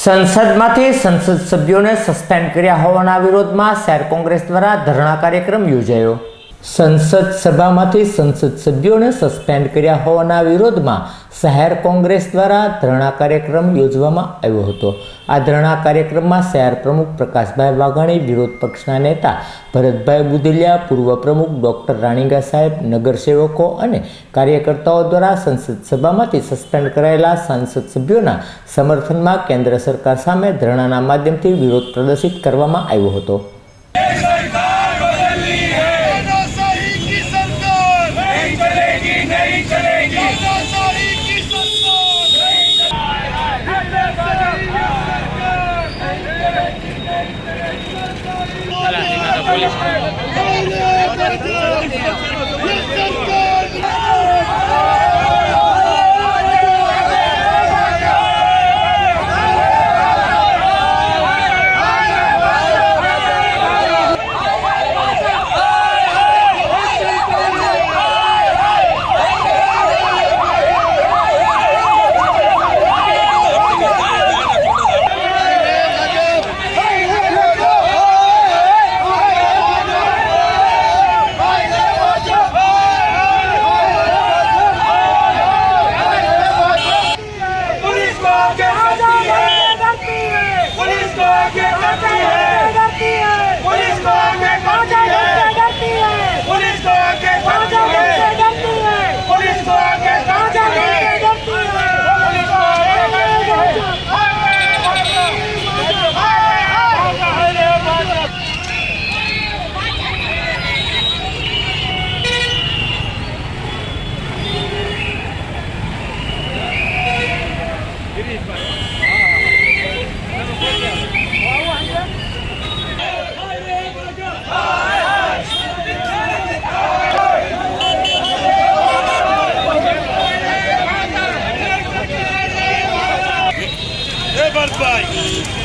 સંસદમાંથી સંસદ સભ્યોને સસ્પેન્ડ કર્યા હોવાના વિરોધમાં શહેર કોંગ્રેસ દ્વારા ધરણા કાર્યક્રમ યોજાયો। સંસદ સભામાંથી સંસદ સભ્યોને સસ્પેન્ડ કર્યા હોવાના વિરોધમાં શહેર કોંગ્રેસ દ્વારા ધરણા કાર્યક્રમ યોજવામાં આવ્યો હતો। આ ધરણા કાર્યક્રમમાં શહેર પ્રમુખ પ્રકાશભાઈ વાઘાણી, વિરોધ પક્ષના નેતા ભરતભાઈ બુદેલિયા, પૂર્વ પ્રમુખ ડોક્ટર રાણીગા સાહેબ, નગરસેવકો અને કાર્યકર્તાઓ દ્વારા સંસદ સભામાંથી સસ્પેન્ડ કરાયેલા સંસદ સભ્યોના સમર્થનમાં કેન્દ્ર સરકાર સામે ધરણાના માધ્યમથી વિરોધ પ્રદર્શિત કરવામાં આવ્યો હતો।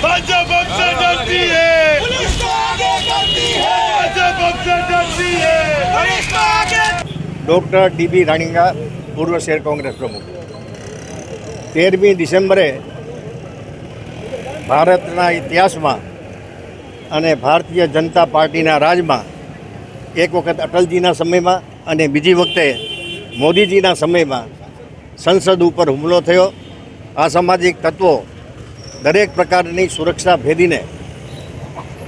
भाजपा हमसे डरती है, पुलिस को आगे करती है, भाजपा हमसे डरती है, पुलिस को आगे। Doctor DB. राणीगा, पूर्व शहर कांग्रेस प्रमुख। 13 डिसेम्बरे भारतना इतिहास में अने भारतीय जनता पार्टी राज में एक वखत अटलजी समय में अने बीजी वखते मोदीजी समय में संसद पर हुमलो थयो। असामाजिक तत्वों दरेक प्रकारनी सुरक्षा भेदीने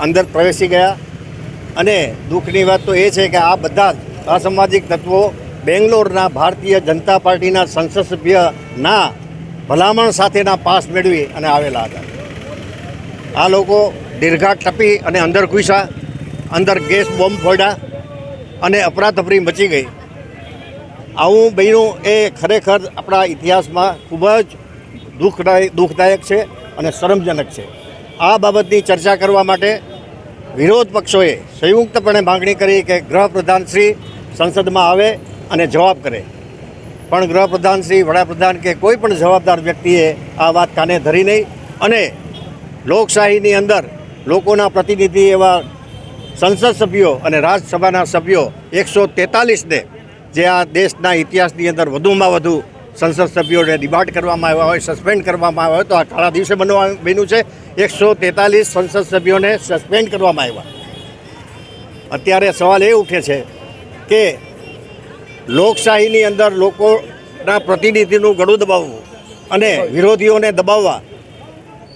अंदर प्रवेशी गया अने दुखनी बात तो ये है कि आ बधा असामाजिक तत्वों बेंगलोरना भारतीय जनता पार्टी संसद सभ्यना भलामण साथेना पास मेळवी अने आवेला हता। आ लोको दीर्घाट टपी अने अंदर घुस्या, अंदर गैस बॉम्ब फोड्या अने अफरातफरी मची गई। आवुं बन्युं ए खरेखर आपणा इतिहास में खूब ज दुखदायक है અને શરમજનક છે। આ બાબતની ચર્ચા કરવા માટે વિરોધ પક્ષોએ સંયુક્તપણે માંગણી કરી કે ગૃહપ્રધાનશ્રી સંસદમાં આવે અને જવાબ કરે, પણ ગૃહપ્રધાનશ્રી, વડાપ્રધાન કે કોઈ પણ જવાબદાર વ્યક્તિએ આ વાત કાને ધરી નહીં અને લોકશાહીની અંદર લોકોના પ્રતિનિધિ એવા સંસદ સભ્યો અને રાજ્યસભાના સભ્યો 143ને જે આ દેશના ઇતિહાસની અંદર વધુમાં વધુ संसद सभ्यों ने डिबाट करवामां आव्या होय, सस्पेन्ड करवामां आव्या होय, तो आ काळा दिवसे बन्युं छे। 143 संसद सभ्यों ने सस्पेन्ड करवामां आव्या। अत्यारे सवाल ए उठे छे के लोकशाहीनी अंदर लोकोना प्रतिनिधिनुं गळुं दबाववुं अने विरोधीओने दबाववा,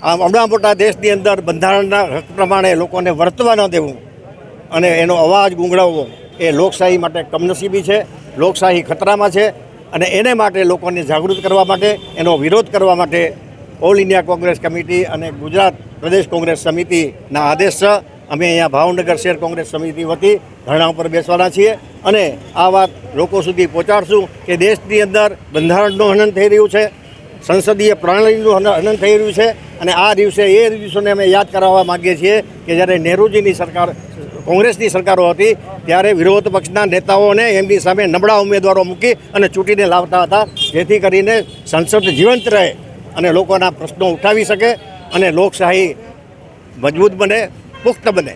आ आवडा मोटा देशनी अंदर बंधारणना हक प्रमाणे लोकोने वर्तवा न देवुं अने एनो अवाज गुंगळावવો ए लोकशाही माटे कमनसीबी छे। लोकशाही खतरामां छे અને એને માટે લોકોને જાગૃત કરવા માટે, એનો વિરોધ કરવા માટે ઓલ ઇન્ડિયા કોંગ્રેસ કમિટી અને ગુજરાત પ્રદેશ કોંગ્રેસ સમિતિના આદેશ છે। અમે અહીંયા ભાવનગર શહેર કોંગ્રેસ સમિતિ વતી ધરણા ઉપર બેસવાના છીએ અને આ વાત લોકો સુધી પહોંચાડશું કે દેશની અંદર બંધારણનું હનન થઈ રહ્યું છે, સંસદીય પ્રણાલીનું હનન થઈ રહ્યું છે અને આ દિવસે એ દિવસોને અમે યાદ કરાવવા માગીએ છીએ કે જ્યારે નહેરુજીની સરકાર, કોંગ્રેસની સરકારો હતી ત્યારે વિરોધ પક્ષના નેતાઓને એમની સામે નબળા ઉમેદવારો મૂકી અને ચૂંટીને લાવતા હતા, જેથી કરીને સંસદ જીવંત રહે અને લોકોના પ્રશ્નો ઉઠાવી શકે અને લોકશાહી મજબૂત બને, પુખ્ત બને।